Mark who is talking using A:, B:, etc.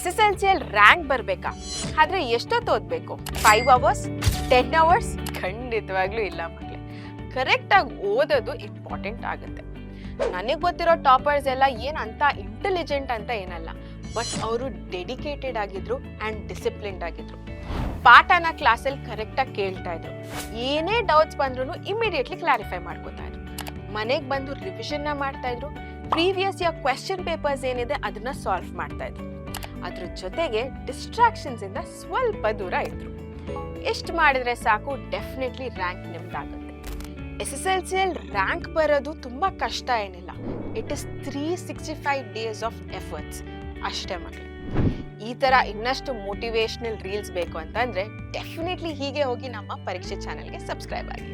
A: SSLCಯಲ್ಲಿ rank ಬರಬೇಕಾ? ಆದರೆ ಎಷ್ಟೊತ್ತು ಓದಬೇಕು? 5 ಅವರ್ಸ್, 10 ಅವರ್ಸ್? ಖಂಡಿತವಾಗ್ಲೂ ಇಲ್ಲ ಮಕ್ಕಳೇ. ಕರೆಕ್ಟಾಗಿ ಓದೋದು ಇಂಪಾರ್ಟೆಂಟ್ ಆಗುತ್ತೆ. ನನಗೆ ಗೊತ್ತಿರೋ ಟಾಪರ್ಸ್ ಎಲ್ಲ ಏನಂತ ಇಂಟೆಲಿಜೆಂಟ್ ಅಂತ ಏನಲ್ಲ, ಬಟ್ ಅವರು ಡೆಡಿಕೇಟೆಡ್ ಆಗಿದ್ರು ಆ್ಯಂಡ್ ಡಿಸಿಪ್ಲಿನ್ಡ್ ಆಗಿದ್ರು. ಪಾಠನ ಕ್ಲಾಸಲ್ಲಿ ಕರೆಕ್ಟಾಗಿ ಕೇಳ್ತಾ ಇದ್ರು. ಏನೇ ಡೌಟ್ಸ್ ಬಂದ್ರೂ ಇಮಿಡಿಯೇಟ್ಲಿ ಕ್ಲಾರಿಫೈ ಮಾಡ್ಕೋತಾ ಇದ್ರು. ಮನೆಗೆ ಬಂದು ರಿವಿಷನ್ನ ಮಾಡ್ತಾ ಇದ್ರು. ಪ್ರೀವಿಯಸ್ ಇಯರ್ ಕ್ವೆಶ್ಚನ್ ಪೇಪರ್ಸ್ ಏನಿದೆ ಅದನ್ನ ಸಾಲ್ವ್ ಮಾಡ್ತಾ ಇದ್ರು. ಅದ್ರ ಜೊತೆಗೆ ಡಿಸ್ಟ್ರಾಕ್ಷನ್ಸ್ ಇಂದ ಸ್ವಲ್ಪ ದೂರ ಇದ್ರು. ಎಷ್ಟು ಮಾಡಿದ್ರೆ ಸಾಕು, ಡೆಫಿನೆಟ್ಲಿ ರ್ಯಾಂಕ್ ನಿಮ್ದಾಗುತ್ತೆ. SSLCಯಲ್ಲಿ ರ್ಯಾಂಕ್ ಬರೋದು ತುಂಬಾ ಕಷ್ಟ ಏನಿಲ್ಲ. It is 365 days of efforts ಅಷ್ಟೇ ಮಕ್ಕಳು. ಈ ತರ ಇನ್ನಷ್ಟು ಮೋಟಿವೇಶನಲ್ ರೀಲ್ಸ್ ಬೇಕು ಅಂತಂದ್ರೆ ಡೆಫಿನೆಟ್ಲಿ ಹೀಗೆ ಹೋಗಿ ನಮ್ಮ ಪರೀಕ್ಷೆ ಚಾನೆಲ್ಗೆ ಸಬ್ಸ್ಕ್ರೈಬ್ ಆಗಿ.